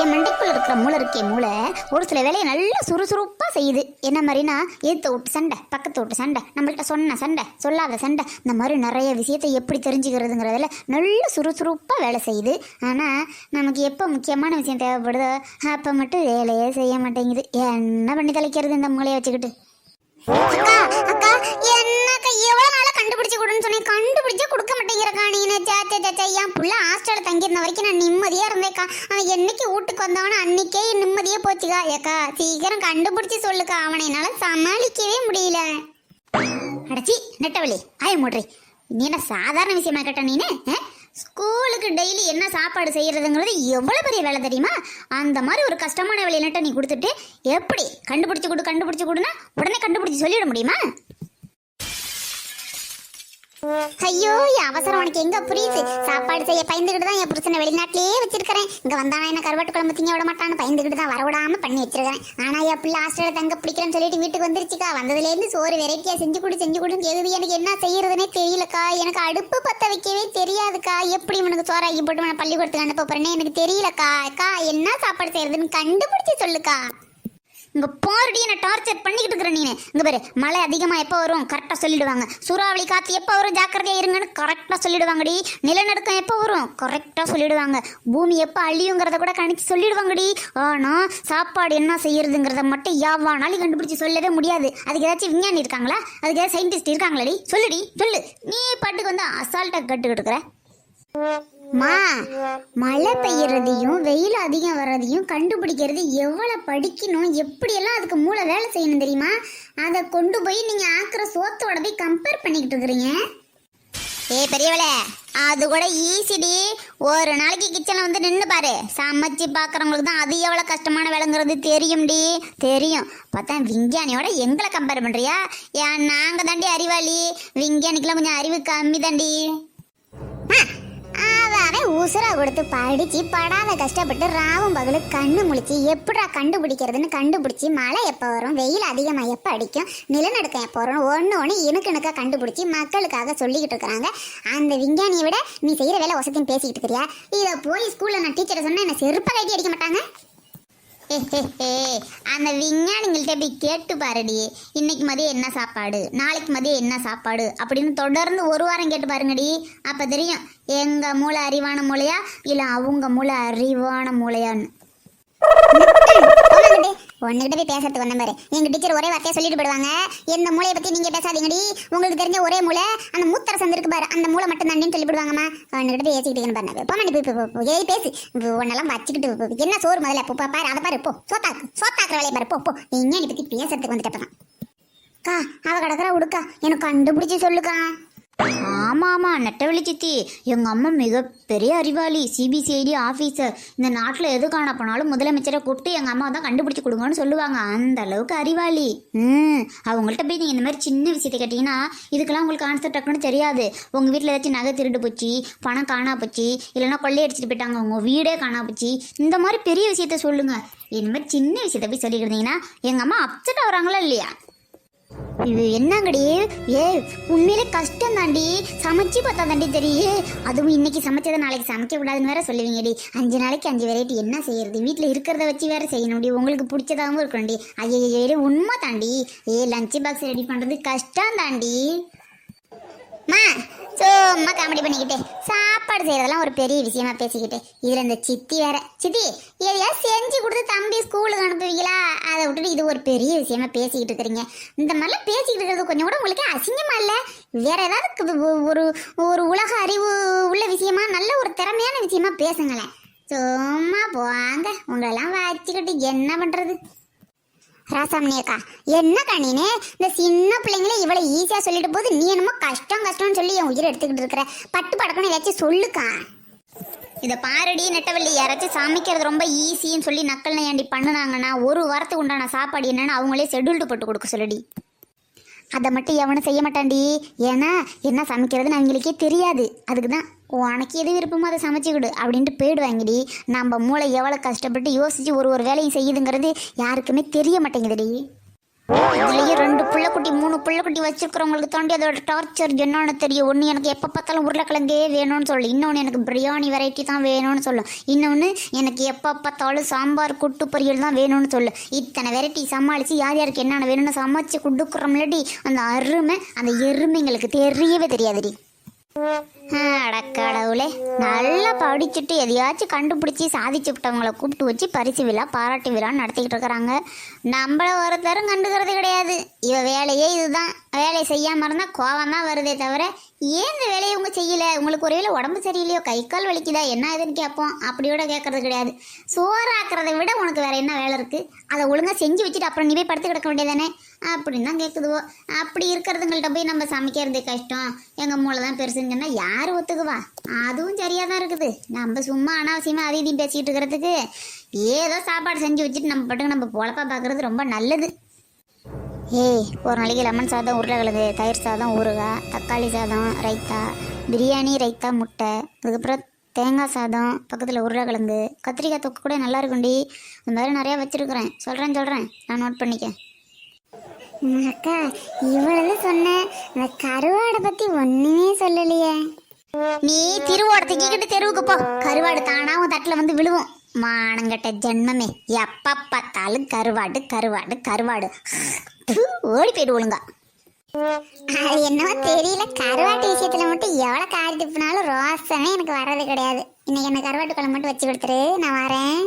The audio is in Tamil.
என் மண்டைக்குள்ள இருக்கிற மூளை இருக்கே மூளை ஒரு சில வேலையை நல்லா சுறுசுறுப்பாக செய்யுது. என்ன மாதிரினா ஏற்ற விட்டு சண்டை, பக்கத்து விட்டு சண்டை, நம்மள்கிட்ட சொன்ன சண்டை, சொல்லாத சண்டை, இந்த மாதிரி நிறைய விஷயத்தை எப்படி தெரிஞ்சுக்கிறதுங்கிறதுல நல்ல சுறுசுறுப்பாக வேலை செய்யுது. ஆனால் நமக்கு எப்போ முக்கியமான விஷயம் தேவைப்படுதோ அப்போ மட்டும் வேலையே செய்ய மாட்டேங்குது. என்ன பண்ணி தலைக்கிறது இந்த மூளையை வச்சுக்கிட்டு? அக்கா அக்கா என்னக்கா எவ்வளோ நாளாக கண்டுபிடிச்சி கொடுன்னு சொன்னேன், கண்டுபிடிச்சா கொடுக்க மாட்டேங்கிறக்கா. நீ என் புள்ள ஹாஸ்டலில் தங்கியிருந்த வரைக்கும் நான் நிம்மதியாக இருந்தேக்கா. அவன் என்னைக்கு வீட்டுக்கு வந்தவனோ அன்னைக்கே நிம்மதியாக போச்சுக்கா. ஏக்கா சீக்கிரம் கண்டுபிடிச்சி சொல்லுக்கா, அவனை என்னால் சமாளிக்கவே முடியல. அடச்சி நெட்டவழி ஆய மூட்ரி, நீ என்ன சாதாரண விஷயமா கேட்ட நீனு? ஸ்கூலுக்கு டெய்லி என்ன சாப்பாடு செய்யறதுங்கிறது எவ்வளோ பெரிய வேலை தெரியுமா? அந்த மாதிரி ஒரு கஷ்டமான வேலையை நட்ட நீ கொடுத்துட்டு எப்படி கண்டுபிடிச்சி கொடுன்னா உடனே கண்டுபிடிச்சி சொல்லிட முடியுமா? ஐயோ அவசரம் உனக்கு எங்க புரியுது? சாப்பாடு செய்ய பயந்துகிட்டு தான் என் புருஷனை வெளிநாட்டிலேயே வச்சிருக்கிறேன். இங்க வந்தானா என்ன கருவாட்டு குழம்பு திங்க விட மாட்டான்னு பயந்துகிட்டு தான் வரவிடாம பண்ணி வச்சிருக்கிறேன். ஆனா என் பிள்ளை ஹாஸ்டலில் தங்க பிடிக்கிறேன்னு சொல்லிட்டு வீட்டுக்கு வந்துருச்சுக்கா. வந்ததுலேருந்து சோறு வெரைட்டியா செஞ்சு கொடுன்னு எது எனக்கு என்ன செய்யறதுனே தெரியலக்கா. எனக்கு அடுப்பு பத்த வைக்கவே தெரியாதுக்கா. எப்படி உனக்கு சோறாக்கி போட்டு நான் பள்ளிக்கூடத்துக்கு அனுப்ப போறேன்னு எனக்கு தெரியலக்கா. அக்கா என்ன சாப்பாடு செய்யறதுன்னு கண்டுபிடிச்சி சொல்லுக்கா. இங்கே போரடி என்ன டார்ச்சர் பண்ணிக்கிட்டு இருக்கிற நீ. இங்கே பாரு, மழை அதிகமாக எப்போ வரும் கரெக்டாக சொல்லிடுவாங்க. சூறாவளி காற்று எப்போ வரும் ஜாக்கிரதையாக இருங்கன்னு கரெக்டாக சொல்லிடுவாங்கடி. நிலநடுக்கம் எப்போ வரும் கரெக்டாக சொல்லிடுவாங்க. பூமி எப்போ அழியுங்கிறத கூட கணிச்சு சொல்லிடுவாங்கடி. ஆனால் சாப்பாடு என்ன செய்யறதுங்கிறத மட்டும் யாவானாலும் கண்டுபிடிச்சி சொல்லவே முடியாது. அதுக்கு ஏதாச்சும் விஞ்ஞானி இருக்காங்களா? அதுக்கு ஏதாவது சயின்டிஸ்ட் இருக்காங்களாடி? சொல்லுடி சொல்லு. நீ பாட்டுக்கு வந்து அசால்ட்டாக கட்டுக்கிட்டு இருக்கிற. மா, மழை பெய்யறதையும் வெயில் அதிகம் வர்றதையும் கண்டுபிடிக்கிறது எவ்வளவு படிக்கணும், எப்படியெல்லாம் அதுக்கு மூளை வேலை செய்யணும் தெரியுமா? அதை கொண்டு போய் நீங்க ஆக்குற சோத்தோட போய் கம்பேர் பண்ணிக்கிட்டு இருக்கிறீங்க. பெரியவளே, அது கூட ஈஸிடி. ஒரு நாளைக்கு கிச்சன்ல வந்து நின்று பாரு, சமைச்சு பாக்குறவங்களுக்கு தான் அது எவ்வளவு கஷ்டமான வேலைங்கிறது தெரியும்டி. தெரியும். பார்த்தா விஞ்ஞானியோட எங்களை கம்பேர் பண்றியா? ஏன் நாங்க தாண்டி அறிவாளி, விஞ்ஞானிக்கெல்லாம் கொஞ்சம் அறிவு கம்மி தாண்டி. அவன் உசுரா கொடுத்து படிச்சு படாத கஷ்டப்பட்டு ராவும் பகலு கண்ணு முழிச்சு எப்படா கண்டுபிடிக்கிறதுன்னு கண்டுபிடிச்சி மழை எப்போ வரும், வெயில் அதிகமாக எப்போ அடிக்கும், நிலநடுக்கம் எப்போ வரும், ஒன்று இணுக்கணுக்கா கண்டுபிடிச்சி மக்களுக்காக சொல்லிக்கிட்டு இருக்கிறாங்க. அந்த விஞ்ஞானியை விட நீ செய்கிற வேலை வசதின்னு பேசிக்கிட்டு இருக்கிறியா? இதை போய் ஸ்கூலில் நான் டீச்சரை சொன்னால் என்ன செருப்பை கட்டி அடிக்க மாட்டாங்க? அந்த விஞ்ஞானிகள்கிட்ட போய் கேட்டு பாருடி, இன்னைக்கு மதியம் என்ன சாப்பாடு, நாளைக்கு மதியம் என்ன சாப்பாடு அப்படின்னு தொடர்ந்து ஒரு வாரம் கேட்டு பாருங்கடி. அப்போ தெரியும் எங்க மூளை அறிவான மூளையா இல்லை அவங்க மூளை அறிவான மூளையான்னு. உன்கிட்ட போய் பேசுறதுக்கு வந்த பாரு, எங்க டீச்சர் ஒரே வார்த்தையா சொல்லிட்டு போயிடுவாங்க, எந்த மூளையை பத்தி நீங்க பேசாதீங்கடி, உங்களுக்கு தெரிஞ்ச ஒரே மூளை அந்த மூத்தரசம் இருக்கு பாரு, அந்த மூளை மட்டும் தாண்டின்னு சொல்லி போடுவாங்கம்மா. உன்கிட்ட போய் ஏசிக்கிட்டு பாரு, போமா ஏய் பேசி உன்னெல்லாம் வச்சுக்கிட்டு என்ன சோறு முதல்ல பாரு, அதை பாரு, போ சோத்தாக்குற வேலையை பாரு, போ விஞ்ஞானி பத்தி பேசுறதுக்கு வந்துட்டப்பதான். அக்கா அவ கிடக்குறா உடுக்கா, எனக்கு கண்டுபிடிச்சி சொல்லுக்கா. ஆமாம் நெட்டவழி சித்தி, எங்கள் அம்மா மிகப்பெரிய அறிவாளி, சிபிசிஐடி ஆஃபீஸர். இந்த நாட்டில் எது காண போனாலும் முதலமைச்சரை கூப்பிட்டு எங்கள் அம்மா தான் கண்டுபிடிச்சி கொடுங்கன்னு சொல்லுவாங்க. அந்த அளவுக்கு அறிவாளி. அவங்கள்ட்ட போய் நீங்கள் இந்த மாதிரி சின்ன விஷயத்தை கேட்டிங்கன்னா இதுக்கெல்லாம் உங்களுக்கு ஆன்சர் டக்குன்னு தெரியாது. உங்கள் வீட்டில் ஏதாச்சும் நகை திருட்டு போச்சு, பணம் காணா போச்சு, இல்லைன்னா கொள்ளையடிச்சிட்டு போயிட்டாங்க, உங்கள் வீடே காணா போச்சு, இந்த மாதிரி பெரிய விஷயத்த சொல்லுங்கள். இந்த மாதிரி சின்ன விஷயத்த போய் சொல்லிக்கிட்டு இருந்தீங்கன்னா எங்கள் அம்மா அப்செட் ஆகுறாங்களா இல்லையா? இது என்னங்கடி? உண்மையிலே கஷ்டம் தாண்டி, சமைச்சு பார்த்தா தாண்டி தெரியும். அதுவும் இன்னைக்கு சமைச்சதை நாளைக்கு சமைக்க கூடாதுன்னு வேற சொல்லுவீங்கடி. 5 நாளைக்கு 5 வெரைட்டி என்ன செய்யறது? வீட்டில் இருக்கிறத வச்சு வேற செய்யணும் டி, உங்களுக்கு பிடிச்சதாகவும் இருக்கணும்டி. ஐயோ உண்மை தாண்டி. லஞ்ச் பாக்ஸ் ரெடி பண்றது கஷ்டம் தாண்டி. சும்மா காமெடி பண்ணிக்கிட்டு சாப்பாடு செய்யறதெல்லாம் ஒரு பெரிய விஷயமா பேசிக்கிட்டு இதுல இந்த சித்தி வேற. சித்தி எதையா செஞ்சு கொடுத்து தம்பி ஸ்கூலுக்கு அனுப்புவீங்களா? அதை விட்டுட்டு இது ஒரு பெரிய விஷயமா பேசிக்கிட்டு இருக்கிறீங்க. இந்த மாதிரிலாம் பேசிக்கிட்டு இருக்கிறது கொஞ்சம் கூட உங்களுக்கு அசிங்கமா இல்லை? வேற ஏதாவது ஒரு ஒரு உலக அறிவு உள்ள விஷயமா, நல்ல ஒரு திறமையான விஷயமா பேசுங்களேன். சும்மா போங்க, உங்களெல்லாம் வச்சுக்கிட்டு என்ன பண்றது? ராசாமணி அக்கா என்னக்கா நீனு இந்த சின்ன பிள்ளைங்களே இவ்வளவு ஈஸியா சொல்லிட்டு போது, நீ என்னமோ கஷ்டம்னு சொல்லி என் உயிரை எடுத்துக்கிட்டு இருக்கிற. பட்டு படக்கணும் ஏதாச்சும் சொல்லுக்கா. இதை பாரடி நெட்டவள்ளி, யாராச்சும் சமைக்கிறது ரொம்ப ஈஸின்னு சொல்லி நக்கல் ஏண்டி பண்ணுனாங்கன்னா ஒரு வாரத்துக்கு உண்டான சாப்பாடு என்னன்னு அவங்களே ஷெட்யூல்டு போட்டு கொடுக்க சொல்லடி. அதை மட்டும் எவனும் செய்ய மாட்டான்டி. ஏன்னா என்ன சமைக்கிறதுன்னு அவங்களுக்கே தெரியாது. அதுக்கு தான் உனக்கு எது விருப்பமோ அதை சமைச்சிக்கிடு அப்படின்ட்டு போயிடுவாங்கடி. நம்ம மூளை எவ்வளோ கஷ்டப்பட்டு யோசித்து ஒரு வேலையும் செய்யுதுங்கிறது யாருக்குமே தெரிய மாட்டேங்குதுடி. இதுலயும் 2 புள்ளக்குட்டி 3 புள்ளக்குட்டி வச்சிருக்கிறவங்களுக்கு தாண்டி அதோட டார்ச்சர் என்னன்னு தெரியும். ஒன்று எனக்கு எப்போ பார்த்தாலும் உருளைக்கிழங்கே வேணும்னு சொல்லு, இன்னொன்று எனக்கு பிரியாணி வெரைட்டி தான் வேணும்னு சொல்லும், இன்னொன்று எனக்கு எப்போ பார்த்தாலும் சாம்பார் கூட்டு பொரியல் தான் வேணும்னு சொல்லு. இத்தனை வெரைட்டி சமாளித்து யார் யாருக்கு என்னென்ன வேணும்னு சமைச்சு கொடுக்குறோம்லடி, அந்த அருமை அந்த எருமைங்களுக்கு தெரியவே தெரியாதுடி. அடக்கடவுளே, நல்லா படிச்சுட்டு எதையாச்சும் கண்டுபிடிச்சி சாதிச்சு விட்டவங்களை கூப்பிட்டு வச்சு பரிசு விழா பாராட்டு விழான்னு நடத்திக்கிட்டு இருக்கிறாங்க. நம்மள ஒருத்தரும் கண்டுக்கிறது கிடையாது. இவ வேலையே இதுதான். வேலையை செய்யாமல் இருந்தால் கோவம் தான் வருதே தவிர, ஏன் இந்த வேலையை இவங்க செய்யலை, உங்களுக்கு ஒருவேளை உடம்பு சரியில்லையோ, கை கால் வலிக்குதா, என்ன இதுன்னு கேட்போம். அப்படியோட கேட்கறது கிடையாது. சோறு ஆக்கிறத விட உனக்கு வேற என்ன வேலை இருக்குது, அதை ஒழுங்காக செஞ்சு வச்சுட்டு அப்புறம் நீ போய் படுத்து கிடக்க வேண்டியதானே அப்படின்னு தான் கேட்குதுவோ. அப்படி இருக்கிறதுங்கள்ட்ட போய் நம்ம சமைக்கிறது கஷ்டம், எங்கள் மூளை தான் பெருசுன்னு சொன்னால் யார் ஒத்துக்குவா? அதுவும் சரியாக தான் இருக்குது. நம்ம சும்மா அனாவசியமாக அதை இதையும் பேசிக்கிட்டு இருக்கிறதுக்கு ஏதோ சாப்பாடு செஞ்சு வச்சுட்டு நம்ம பாட்டுக்கு நம்ம பொழப்பா பார்க்குறது ரொம்ப நல்லது. ஏய், ஒரு நாளைக்கு லெமன் சாதம், உருளைக்கிழங்கு, தயிர் சாதம், ஊறுகாய், தக்காளி சாதம், ரைத்தா, பிரியாணி, ரைத்தா, முட்டை, அதுக்கப்புறம் தேங்காய் சாதம், பக்கத்தில் உருளைக்கிழங்கு, கத்திரிக்காய் தொக்கு கூட நல்லா இருக்குண்டி. இந்த மாதிரி நிறையா வச்சுருக்குறேன். சொல்கிறேன் நான் நோட் பண்ணிக்க. அக்கா, இவ்வளவு சொன்னேன், இந்த கருவாடை பற்றி ஒன்றுமே சொல்லலையே. நீ திருவோடத்துக்கிட்டு தெருவுக்கு போ, கருவாடு தானா உன் தட்டில் வந்து விழுவோம். மானங்கட்ட ஜென்மமே, எப்போ பார்த்தாலும் கருவாடு கருவாடு கருவாடு, ஓடி போயிடுவோங்க. அது என்னவோ தெரியல, கருவாட்டு விஷயத்துல மட்டும் எவ்வளோ காரி துப்புனாலும் ரோசமே எனக்கு வர்றது கிடையாது. இன்னைக்கு என்ன கருவாட்டு குழம்பு மட்டும் வச்சு கொடுத்துரு, நான் வரேன்.